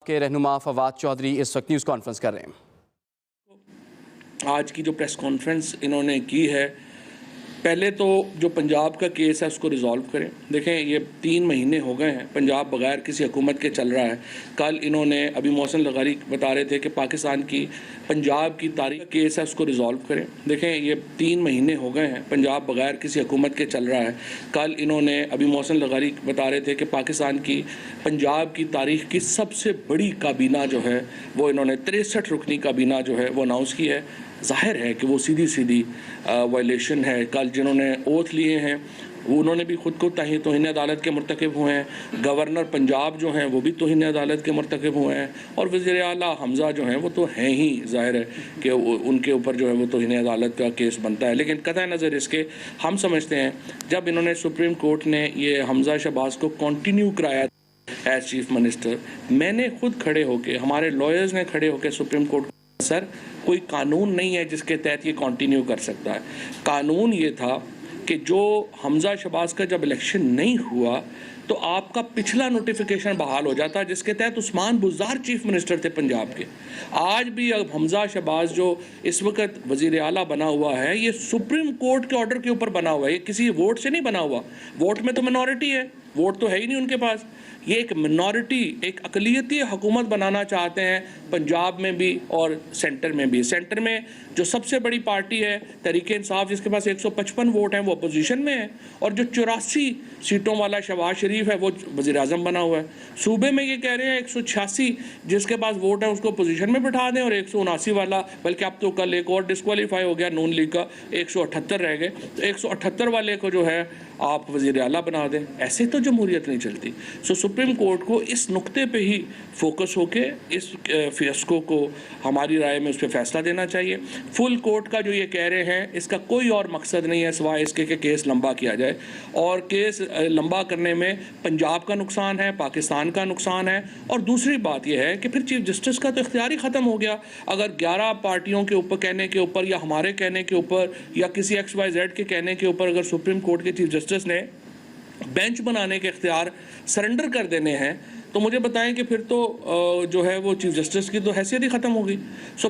کے رہنما فواد چودھری اس وقت نیوز کانفرنس کر رہے ہیں۔ آج کی جو پریس کانفرنس انہوں نے کی ہے، پہلے تو جو پنجاب کا کیس ہے اس کو ریزالو کریں۔ دیکھیں یہ 3 مہینے ہو گئے ہیں پنجاب بغیر کسی حکومت کے چل رہا ہے۔ کل انہوں نے ابھی محسن لغاری بتا رہے تھے کہ پاکستان کی پنجاب کی تاریخ کیس ہے اس کو ریزالو کریں۔ دیکھیں یہ 3 مہینے ہو گئے ہیں پنجاب بغیر کسی حکومت کے چل رہا ہے۔ کل انہوں نے ابھی محسن لغاری بتا رہے تھے کہ پاکستان کی پنجاب کی تاریخ کی سب سے بڑی کابینہ جو ہے وہ انہوں نے 63 رکنی کابینہ جو ہے وہ اناؤنس کی ہے۔ ظاہر ہے کہ وہ سیدھی وائلیشن ہے۔ کل جنہوں نے اوتھ لیے ہیں انہوں نے بھی خود کو توہین عدالت کے مرتکب ہوئے ہیں۔ گورنر پنجاب جو ہیں وہ بھی توہین عدالت کے مرتکب ہوئے ہیں، اور وزیر اعلیٰ حمزہ جو ہیں وہ تو ہیں ہی، ظاہر ہے کہ ان کے اوپر جو ہے وہ توہین عدالت کا کیس بنتا ہے۔ لیکن قطع نظر اس کے ہم سمجھتے ہیں جب انہوں نے سپریم کورٹ نے یہ حمزہ شہباز کو کنٹینیو کرایا ایز چیف منسٹر، میں نے خود کھڑے ہو کے، ہمارے لائرز نے کھڑے ہو کے سپریم کورٹ سر کوئی قانون نہیں ہے جس کے تحت یہ کنٹینیو کر سکتا ہے۔ قانون یہ تھا کہ جو حمزہ شہباز کا جب الیکشن نہیں ہوا تو آپ کا پچھلا نوٹیفیکیشن بحال ہو جاتا جس کے تحت عثمان بزدار چیف منسٹر تھے پنجاب کے۔ آج بھی اب حمزہ شہباز جو اس وقت وزیر اعلیٰ بنا ہوا ہے یہ سپریم کورٹ کے آرڈر کے اوپر بنا ہوا ہے، یہ کسی ووٹ سے نہیں بنا ہوا۔ ووٹ میں تو منورٹی ہے، ووٹ تو ہے ہی نہیں ان کے پاس۔ یہ ایک منورٹی، ایک اقلیتی حکومت بنانا چاہتے ہیں پنجاب میں بھی اور سینٹر میں بھی۔ سینٹر میں جو سب سے بڑی پارٹی ہے تحریک انصاف، جس کے پاس 155 ووٹ ہیں، وہ اپوزیشن میں ہے، اور جو 84 سیٹوں والا شہباز شریف ہے وہ وزیر اعظم بنا ہوا ہے۔ صوبے میں یہ کہہ رہے ہیں 186 جس کے پاس ووٹ ہے اس کو اپوزیشن میں بٹھا دیں، اور 179 والا، بلکہ اب تو کل ایک اور ڈسکوالیفائی ہو گیا نون لیگ کا، 178 رہ گئے، تو 178 والے کو جو ہے آپ وزیر اعلیٰ بنا دیں۔ ایسے تو جمہوریت نہیں چلتی۔ سپریم کورٹ کو اس نقطے پہ ہی فوکس ہو کے اس فیصلوں کو ہماری رائے میں اس پہ فیصلہ دینا چاہیے۔ فل کورٹ کا جو یہ کہہ رہے ہیں اس کا کوئی اور مقصد نہیں ہے سوائے اس کے کہ کیس لمبا کیا جائے، اور کیس لمبا کرنے میں پنجاب کا نقصان ہے، پاکستان کا نقصان ہے، اور دوسری بات یہ ہے کہ پھر چیف جسٹس کا تو اختیار ہی ختم ہو گیا۔ اگر 11 پارٹیوں کے اوپر کہنے کے اوپر، یا ہمارے کہنے کے اوپر، یا کسی XYZ کے کہنے کے اوپر اگر سپریم کورٹ کے چیف جسٹس نے بینچ بنانے کے اختیار سرنڈر کر دینے ہیں تو مجھے بتائیں کہ پھر تو جو ہے وہ چیف جسٹس کی تو حیثیت ہی ختم ہوگی۔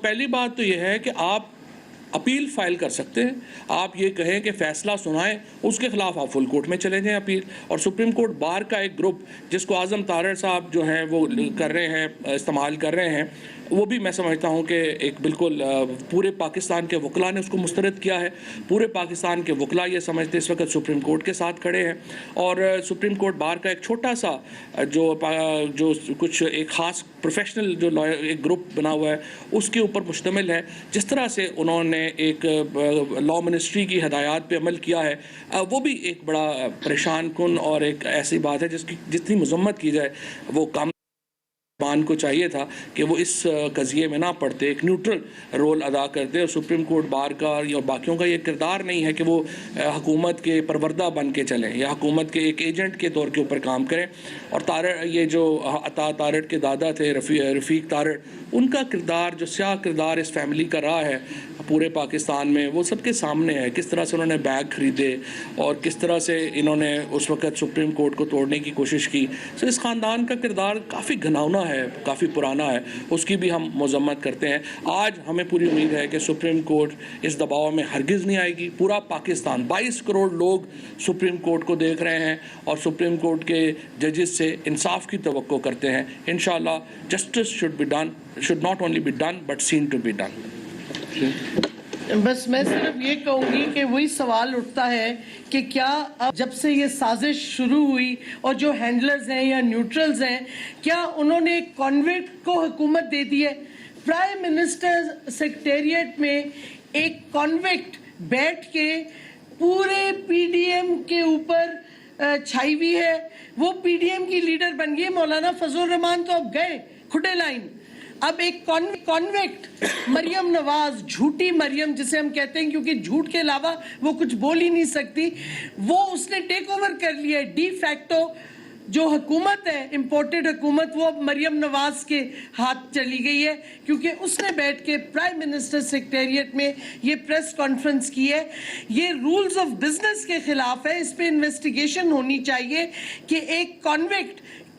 پہلی بات تو یہ ہے کہ آپ اپیل فائل کر سکتے ہیں، آپ یہ کہیں کہ فیصلہ سنائیں، اس کے خلاف آپ فل کورٹ میں چلے جائیں اپیل۔ اور سپریم کورٹ بار کا ایک گروپ جس کو اعظم طارڑ صاحب جو ہیں وہ کر رہے ہیں، استعمال کر رہے ہیں، وہ بھی میں سمجھتا ہوں کہ ایک بالکل پورے پاکستان کے وکلاء نے اس کو مسترد کیا ہے۔ پورے پاکستان کے وکلاء یہ سمجھتے اس وقت سپریم کورٹ کے ساتھ کھڑے ہیں، اور سپریم کورٹ بار کا ایک چھوٹا سا جو کچھ ایک خاص پروفیشنل جو لائر ایک گروپ بنا ہوا ہے اس کے اوپر مشتمل ہے۔ جس طرح سے انہوں نے ایک لا منسٹری کی ہدایات پہ عمل کیا ہے وہ بھی ایک بڑا پریشان کن اور ایک ایسی بات ہے جس کی جتنی مذمت کی جائے وہ کم۔ بان کو چاہیے تھا کہ وہ اس قضیے میں نہ پڑتے، ایک نیوٹرل رول ادا کرتے، اور سپریم کورٹ بار کا اور باقیوں کا یہ کردار نہیں ہے کہ وہ حکومت کے پروردہ بن کے چلیں یا حکومت کے ایک ایجنٹ کے طور کے اوپر کام کریں۔ اور یہ جو عطا طارڑ کے دادا تھے رفیق طارڑ، ان کا کردار، جو سیاہ کردار اس فیملی کا رہا ہے پورے پاکستان میں، وہ سب کے سامنے ہے۔ کس طرح سے انہوں نے بیگ خریدے اور کس طرح سے انہوں نے اس وقت سپریم کورٹ کو توڑنے کی کوشش کی۔ اس خاندان کا کردار کافی گھناؤنا ہے، کافی پرانا ہے، اس کی بھی ہم مذمت کرتے ہیں۔ آج ہمیں پوری امید ہے کہ سپریم کورٹ اس دباؤ میں ہرگز نہیں آئے گی۔ پورا پاکستان 22 کروڑ لوگ سپریم کورٹ کو دیکھ رہے ہیں اور سپریم کورٹ کے ججز سے انصاف کی توقع کرتے ہیں۔ انشاءاللہ justice should not only be done but seen to be done۔ بس میں صرف یہ کہوں گی کہ وہی سوال اٹھتا ہے کہ کیا اب جب سے یہ سازش شروع ہوئی اور جو ہینڈلرز ہیں یا نیوٹرلز ہیں، کیا انہوں نے کانویکٹ کو حکومت دے دی ہے؟ پرائم منسٹر سیکریٹریٹ میں ایک کانویکٹ بیٹھ کے پورے پی ڈی ایم کے اوپر چھائی ہوئی ہے، وہ پی ڈی ایم کی لیڈر بن گئی۔ مولانا فضل الرحمان تو اب گئے کھٹے لائن، اب ایک کانویکٹ مریم نواز، جھوٹی مریم جسے ہم کہتے ہیں کیونکہ جھوٹ کے علاوہ وہ کچھ بول ہی نہیں سکتی، وہ اس نے ٹیک اوور کر لیا ہے۔ ڈی فیکٹو جو حکومت ہے، امپورٹڈ حکومت، وہ مریم نواز کے ہاتھ چلی گئی ہے، کیونکہ اس نے بیٹھ کے پرائم منسٹر سیکریٹریٹ میں یہ پریس کانفرنس کی ہے۔ یہ رولز آف بزنس کے خلاف ہے، اس پہ انویسٹیگیشن ہونی چاہیے کہ ایک کانویکٹ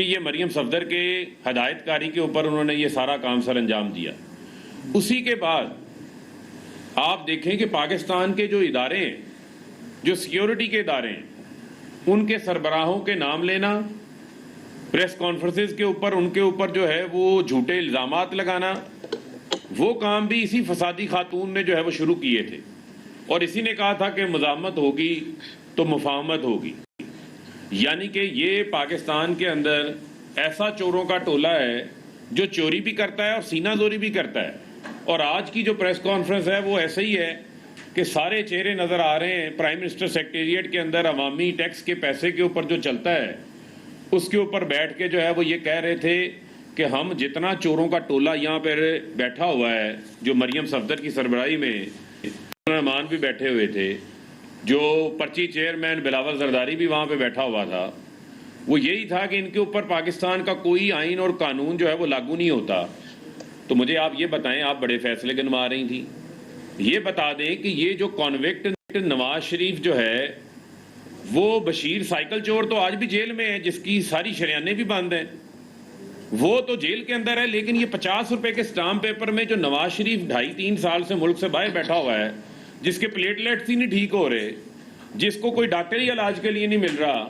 کہ یہ مریم صفدر کے ہدایت کاری کے اوپر انہوں نے یہ سارا کام سر انجام دیا. اسی کے بعد آپ دیکھیں کہ پاکستان کے جو ادارے ہیں, جو سیکیورٹی کے ادارے ہیں, ان کے سربراہوں کے نام لینا, پریس کانفرنسز کے اوپر ان کے اوپر جو ہے وہ جھوٹے الزامات لگانا, وہ کام بھی اسی فسادی خاتون نے جو ہے وہ شروع کیے تھے. اور اسی نے کہا تھا کہ مزاحمت ہوگی تو مفاہمت ہوگی. یعنی کہ یہ پاکستان کے اندر ایسا چوروں کا ٹولہ ہے جو چوری بھی کرتا ہے اور سینہ زوری بھی کرتا ہے. اور آج کی جو پریس کانفرنس ہے وہ ایسے ہی ہے کہ سارے چہرے نظر آ رہے ہیں. پرائم منسٹر سیکریٹریٹ کے اندر عوامی ٹیکس کے پیسے کے اوپر جو چلتا ہے اس کے اوپر بیٹھ کے جو ہے وہ یہ کہہ رہے تھے کہ ہم جتنا چوروں کا ٹولہ یہاں پہ بیٹھا ہوا ہے, جو مریم صفدر کی سربراہی میں رحمان بھی بیٹھے ہوئے تھے, جو پرچی چیئرمین بلاول زرداری بھی وہاں پہ بیٹھا ہوا تھا, وہ یہی تھا کہ ان کے اوپر پاکستان کا کوئی آئین اور قانون جو ہے وہ لاگو نہیں ہوتا. تو مجھے آپ یہ بتائیں, آپ بڑے فیصلے گنوا رہی تھیں, یہ بتا دیں کہ یہ جو کانوکٹ نواز شریف جو ہے وہ بشیر سائیکل چور تو آج بھی جیل میں ہے, جس کی ساری شریانیں بھی بند ہیں, وہ تو جیل کے اندر ہے. لیکن یہ 50 روپے کے سٹامپ پیپر میں جو نواز شریف 2.5-3 سال سے ملک سے باہر بیٹھا ہوا ہے, جس کے پلیٹلیٹس ہی نہیں ٹھیک ہو رہے, جس کو کوئی ڈاکٹری علاج کے لیے نہیں مل رہا,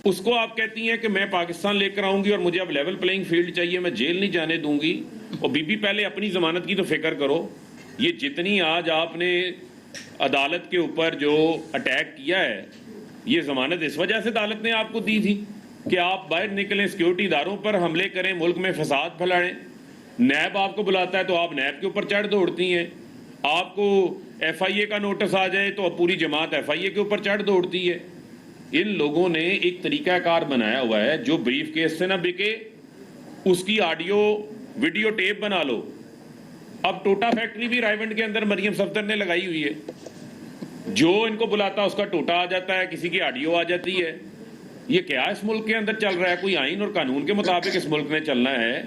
اس کو آپ کہتی ہیں کہ میں پاکستان لے کر آؤں گی اور مجھے اب لیول پلینگ فیلڈ چاہیے, میں جیل نہیں جانے دوں گی. اور بی پہلے اپنی ضمانت کی تو فکر کرو. یہ جتنی آج آپ نے عدالت کے اوپر جو اٹیک کیا ہے, یہ ضمانت اس وجہ سے عدالت نے آپ کو دی تھی کہ آپ باہر نکلیں, سیکیورٹی اداروں پر حملے کریں, ملک میں فساد پھیلائیں. نیب آپ کو بلاتا ہے تو آپ نیب کے اوپر چڑھ دوڑتی ہیں. آپ کو ایف آئی اے کا نوٹس آ جائے تو پوری جماعت ایف آئی اے کے اوپر چڑھ دوڑتی ہے. ان لوگوں نے ایک طریقہ کار بنایا ہوا ہے, جو بریف کیس سے نہ بکے اس کی آڈیو ویڈیو ٹیپ بنا لو. اب ٹوٹا فیکٹری بھی رائیونڈ کے اندر مریم صفدر نے لگائی ہوئی ہے. جو ان کو بلاتا ہے اس کا ٹوٹا آ جاتا ہے, کسی کی آڈیو آ جاتی ہے. یہ کیا اس ملک کے اندر چل رہا ہے؟ کوئی آئین اور قانون کے مطابق اس ملک نے چلنا ہے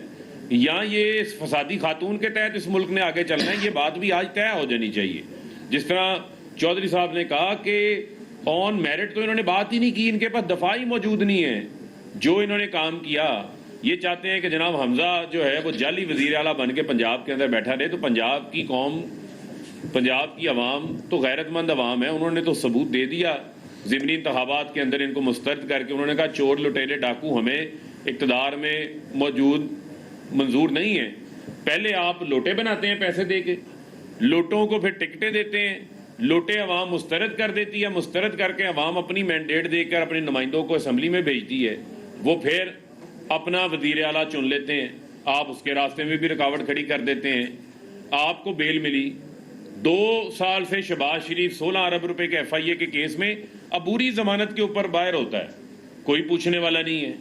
یا یہ اس فسادی خاتون کے تحت اس ملک نے آگے چلنا ہے؟ یہ بات بھی آج طے ہو جانی چاہیے. جس طرح چودھری صاحب نے کہا کہ آن میرٹ تو انہوں نے بات ہی نہیں کی, ان کے پاس دفاع ہی موجود نہیں ہے. جو انہوں نے کام کیا, یہ چاہتے ہیں کہ جناب حمزہ جو ہے وہ جعلی وزیر اعلیٰ بن کے پنجاب کے اندر بیٹھا رہے. تو پنجاب کی قوم, پنجاب کی عوام تو غیرت مند عوام ہے, انہوں نے تو ثبوت دے دیا ضمنی انتخابات کے اندر ان کو مسترد کر کے. انہوں نے کہا چور لٹیرے ڈاکو ہمیں اقتدار میں موجود منظور نہیں ہے. پہلے آپ لوٹے بناتے ہیں پیسے دے کے, لوٹوں کو پھر ٹکٹیں دیتے ہیں, لوٹے عوام مسترد کر دیتی ہے, مسترد کر کے عوام اپنی مینڈیٹ دے کر اپنے نمائندوں کو اسمبلی میں بھیجتی ہے, وہ پھر اپنا وزیر اعلیٰ چن لیتے ہیں. آپ اس کے راستے میں بھی رکاوٹ کھڑی کر دیتے ہیں. آپ کو بیل ملی, 2 سال سے شہباز شریف 16 ارب روپے کے ایف آئی اے کے کیس میں عبوری ضمانت کے اوپر باہر ہوتا ہے, کوئی پوچھنے والا نہیں ہے.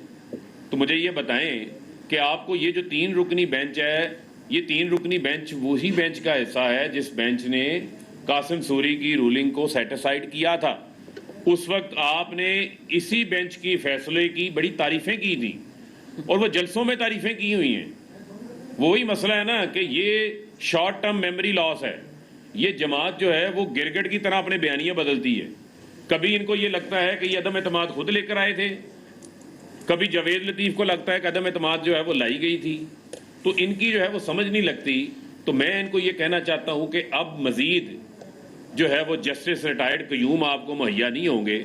تو مجھے یہ بتائیں کہ آپ کو یہ جو 3 رکنی بینچ ہے, یہ 3 رکنی بینچ وہی بینچ کا حصہ ہے جس بینچ نے قاسم سوری کی رولنگ کو سیٹیسائیڈ کیا تھا. اس وقت آپ نے اسی بینچ کی فیصلے کی بڑی تعریفیں کی تھی اور وہ جلسوں میں تعریفیں کی ہوئی ہیں. وہی مسئلہ ہے نا کہ یہ شارٹ ٹرم میموری لاس ہے. یہ جماعت جو ہے وہ گرگٹ کی طرح اپنے بیانیاں بدلتی ہے. کبھی ان کو یہ لگتا ہے کہ یہ عدم اعتماد خود لے کر آئے تھے, کبھی جاوید لطیف کو لگتا ہے کہ عدم اعتماد جو ہے وہ لائی گئی تھی. تو ان کی جو ہے وہ سمجھ نہیں لگتی. تو میں ان کو یہ کہنا چاہتا ہوں کہ اب مزید جو ہے وہ جسٹس ریٹائرڈ قیوم آپ کو مہیا نہیں ہوں گے.